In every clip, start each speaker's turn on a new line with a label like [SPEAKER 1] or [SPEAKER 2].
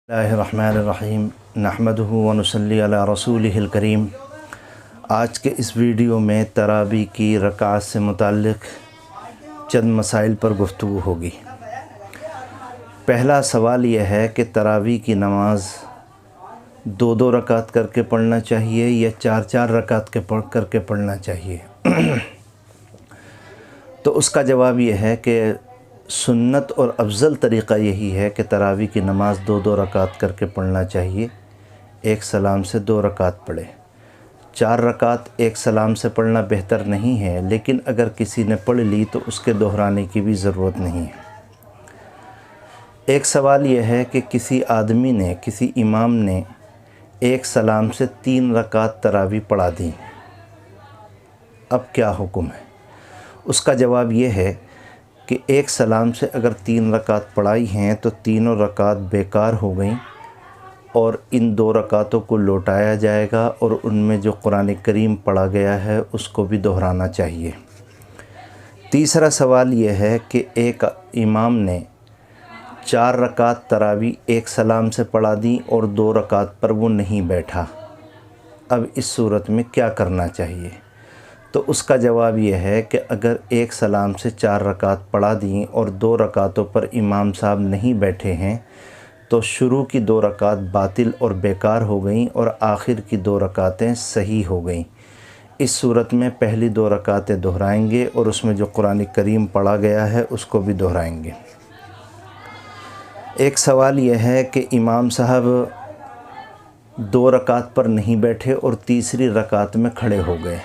[SPEAKER 1] बिस्मिल्लाहिर्रहमानिर्रहीम नहमदुहु व नुसल्ली अला रसूलिहिल करीम। आज के इस वीडियो में तरावी की रकात से मुताल्लिक़ चंद मसाइल पर गुफ्तगू होगी। पहला सवाल यह है कि तरावी की नमाज़ दो दो रकात करके पढ़ना चाहिए या चार चार रकात करके पढ़ना चाहिए। तो उसका जवाब यह है कि सुन्नत और अफज़ल तरीक़ा यही है कि तरावी की नमाज़ दो दो रकात करके पढ़ना चाहिए। एक सलाम से दो रकात पढ़े। चार रकात एक सलाम से पढ़ना बेहतर नहीं है, लेकिन अगर किसी ने पढ़ ली तो उसके दोहराने की भी ज़रूरत नहीं है। एक सवाल यह है कि किसी आदमी ने, किसी इमाम ने एक सलाम से तीन रकात तरावी पढ़ा दी, अब क्या हुक्म है? उसका जवाब यह है कि एक सलाम से अगर तीन रकात पढ़ाई हैं तो तीनों रकात बेकार हो गई और इन दो रकातों को लौटाया जाएगा और उनमें जो कुरान करीम पढ़ा गया है उसको भी दोहराना चाहिए। तीसरा सवाल यह है कि एक इमाम ने चार रकात तरावी एक सलाम से पढ़ा दी और दो रकात पर वो नहीं बैठा, अब इस सूरत में क्या करना चाहिए? तो उसका जवाब यह है कि अगर एक सलाम से चार रकात पढ़ा दी और दो रकातों पर इमाम साहब नहीं बैठे हैं तो शुरू की दो रकात बातिल और बेकार हो गईं और आखिर की दो रकातें सही हो गईं। इस सूरत में पहली दो रकातें दोहराएंगे और उसमें जो कुरान करीम पढ़ा गया है उसको भी दोहराएंगे। एक सवाल यह है कि इमाम साहब दो रकात पर नहीं बैठे और तीसरी रकात में खड़े हो गए,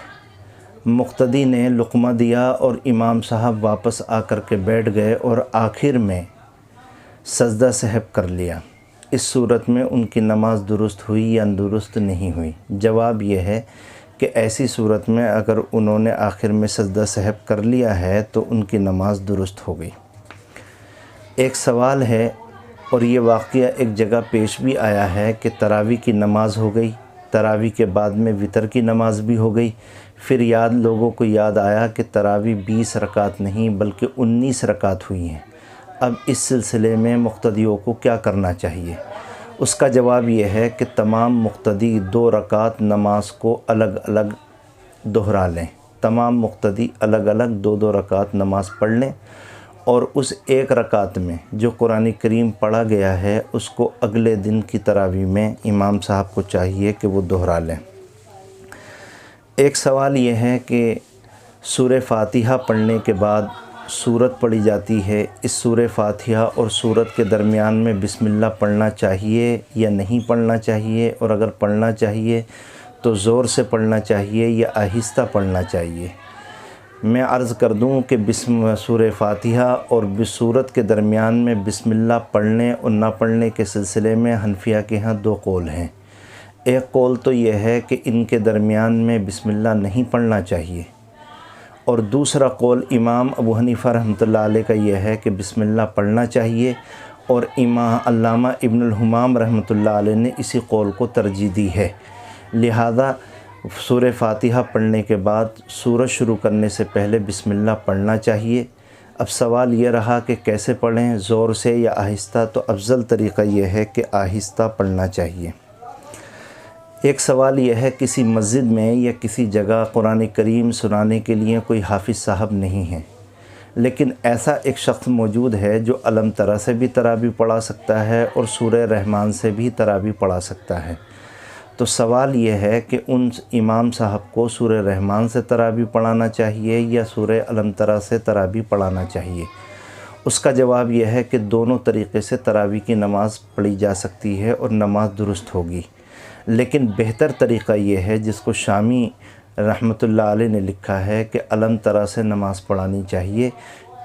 [SPEAKER 1] मुक़्तदी ने लुक़मा दिया और इमाम साहब वापस आकर के बैठ गए और आखिर में सजदा सहब कर लिया। इस सूरत में उनकी नमाज़ दुरुस्त हुई या दुरुस्त नहीं हुई? जवाब यह है कि ऐसी सूरत में अगर उन्होंने आखिर में सजदा सहब कर लिया है तो उनकी नमाज़ दुरुस्त हो गई। एक सवाल है और ये वाक़या एक जगह पेश भी आया है कि तरावी की नमाज़ हो गई, तरावी के बाद में वितर की नमाज़ भी हो गई, फिर लोगों को याद आया कि तरावी 20 रकात नहीं बल्कि 19 रकात हुई हैं। अब इस सिलसिले में मुक़्तदियों को क्या करना चाहिए? उसका जवाब यह है कि तमाम मुक़्तदी दो रकात नमाज को अलग अलग दोहरा लें। तमाम मुक़्तदी अलग अलग दो दो रकात नमाज पढ़ लें और उस एक रकात में जो कुरान करीम पढ़ा गया है उसको अगले दिन की तरावी में इमाम साहब को चाहिए कि वो दोहरा लें। एक सवाल यह है कि सूरह फ़ातिहा पढ़ने के बाद सूरत पढ़ी जाती है, इस सूरह फ़ातिहा और सूरत के दरमियान में बिस्मिल्लाह पढ़ना चाहिए या नहीं पढ़ना चाहिए, और अगर पढ़ना चाहिए तो ज़ोर से पढ़ना चाहिए या आहिस्ता पढ़ना चाहिए? मैं अर्ज़ कर दूं कि सूरह फ़ातिहा और सूरत के दरमियान में बिस्मिल्लाह पढ़ने और ना पढ़ने के सिलसिले में हनफिया के यहाँ दो कौल हैं। एक कौल तो यह है कि इनके दरमियान में बिस्मिल्लाह नहीं पढ़ना चाहिए, और दूसरा कौल इमाम अबू हनीफ़ा रहमतुल्लाह अलैह का यह है कि बिस्मिल्लाह पढ़ना चाहिए, और अल्लामा इब्नुल हुमाम रहमतुल्लाह अलैह ने इसी कौल को तरजीह दी है। लिहाजा सूरह फ़ातिहा पढ़ने के बाद सूरत शुरू करने से पहले बिस्मिल्लाह पढ़ना चाहिए। अब सवाल ये रहा कि कैसे पढ़ें, ज़ोर से या आहिस्ता? तो अफज़ल तरीक़ा यह है कि आहिस्ता पढ़ना चाहिए। एक सवाल यह है, किसी मस्जिद में या किसी जगह कुरान करीम सुनाने के लिए कोई हाफिज़ साहब नहीं है, लेकिन ऐसा एक शख्स मौजूद है जो अलम तरा से भी तरावी पढ़ा सकता है और सूरह रहमान से भी तरावी पढ़ा सकता है। तो सवाल यह है कि उन इमाम साहब को सूरह रहमान से तरावी पढ़ाना चाहिए या सूरह अलम तरा से तरावी पढ़ाना चाहिए? उसका जवाब यह है कि दोनों तरीक़े से तरावी की नमाज़ पढ़ी जा सकती है और नमाज दुरुस्त होगी, लेकिन बेहतर तरीक़ा यह है जिसको शामी रहमतुल्लाह अलैह ने लिखा है कि अलम तरा से नमाज़ पढ़ानी चाहिए,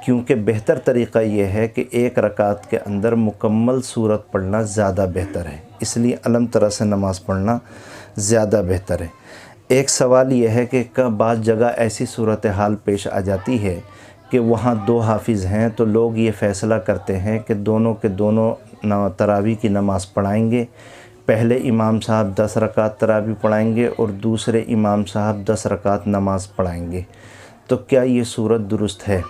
[SPEAKER 1] क्योंकि बेहतर तरीक़ा यह है कि एक रकात के अंदर मुकम्मल सूरत पढ़ना ज़्यादा बेहतर है, इसलिए अलम तरा से नमाज़ पढ़ना ज़्यादा बेहतर है। एक सवाल यह है कि बाज़ जगह ऐसी सूरत हाल पेश आ जाती है कि वहाँ दो हाफिज़ हैं, तो लोग ये फ़ैसला करते हैं कि दोनों के दोनों तरावी की नमाज़ पढ़ाएंगे। पहले इमाम साहब 10 रकात तरावी पढ़ाएंगे और दूसरे इमाम साहब 10 रकात नमाज़ पढ़ाएंगे। तो क्या ये सूरत दुरुस्त है?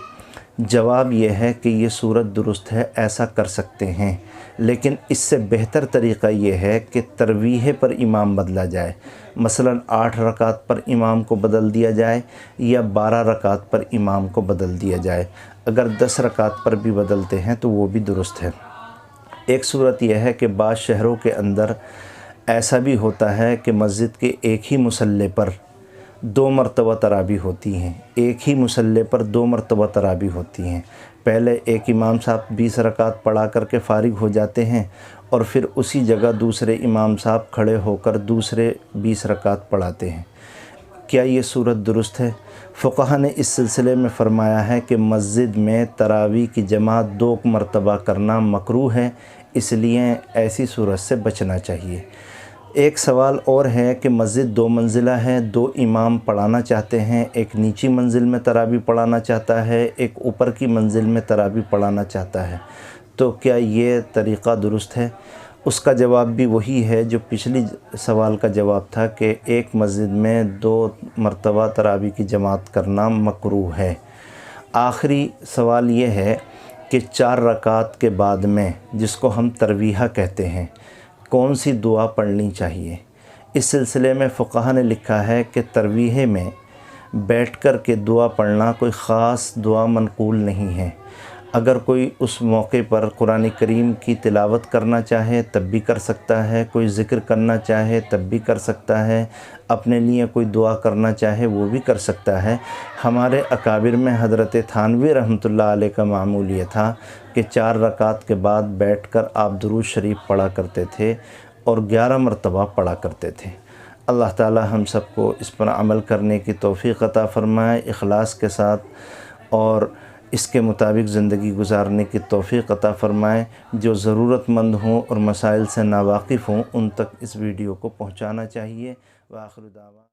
[SPEAKER 1] جواب یہ ہے کہ یہ صورت درست ہے، ایسا کر سکتے ہیں، لیکن اس سے بہتر طریقہ یہ ہے کہ ترویح پر امام بدلا جائے، مثلا 8 رکعت پر امام کو بدل دیا جائے یا 12 رکعت پر امام کو بدل دیا جائے۔ اگر 10 رکعت پر بھی بدلتے ہیں تو وہ بھی درست ہے۔ ایک صورت یہ ہے کہ بعض شہروں کے اندر ایسا بھی ہوتا ہے کہ مسجد کے ایک ہی مصلی پر 2 مرتبہ تراویح ہوتی ہیں، ایک ہی مصلی پر 2 مرتبہ تراویح ہوتی ہیں۔ پہلے ایک امام صاحب 20 رکعت پڑھا کر کے فارغ ہو جاتے ہیں اور پھر اسی جگہ دوسرے امام صاحب کھڑے ہو کر دوسرے 20 رکعت پڑھاتے ہیں۔ کیا یہ صورت درست ہے؟ فقہا نے اس سلسلے میں فرمایا ہے کہ مسجد میں تراویح کی جماعت 2 مرتبہ کرنا مکروہ ہے، اس لیے ایسی صورت سے بچنا چاہیے۔ ایک سوال اور ہے کہ مسجد 2 منزلہ ہے، 2 امام پڑھانا چاہتے ہیں، ایک نیچی منزل میں تراویح پڑھانا چاہتا ہے، ایک اوپر کی منزل میں تراویح پڑھانا چاہتا ہے، تو کیا یہ طریقہ درست ہے؟ اس کا جواب بھی وہی ہے جو پچھلی سوال کا جواب تھا کہ ایک مسجد میں 2 مرتبہ تراویح کی جماعت کرنا مکروہ ہے۔ آخری سوال یہ ہے کہ 4 رکعت کے بعد میں، جس کو ہم ترویحہ کہتے ہیں، کون سی دعا پڑھنی چاہیے؟ اس سلسلے میں فقہا نے لکھا ہے کہ ترویحہ میں بیٹھ کر کے دعا پڑھنا کوئی خاص دعا منقول نہیں ہے۔ اگر کوئی اس موقع پر قرآن کریم کی تلاوت کرنا چاہے تب بھی کر سکتا ہے، کوئی ذکر کرنا چاہے تب بھی کر سکتا ہے، اپنے لیے کوئی دعا کرنا چاہے وہ بھی کر سکتا ہے۔ ہمارے اکابر میں حضرت تھانوی رحمۃ اللہ علیہ کا معمول یہ تھا کہ 4 رکعت کے بعد بیٹھ کر آپ درود شریف پڑھا کرتے تھے اور 11 مرتبہ پڑھا کرتے تھے۔ اللہ تعالی ہم سب کو اس پر عمل کرنے کی توفیق عطا فرمائے، اخلاص کے ساتھ، اور اس کے مطابق زندگی گزارنے کی توفیق عطا فرمائے۔ جو ضرورت مند ہوں اور مسائل سے ناواقف ہوں ان تک اس ویڈیو کو پہنچانا چاہیے۔ وآخر دعوانا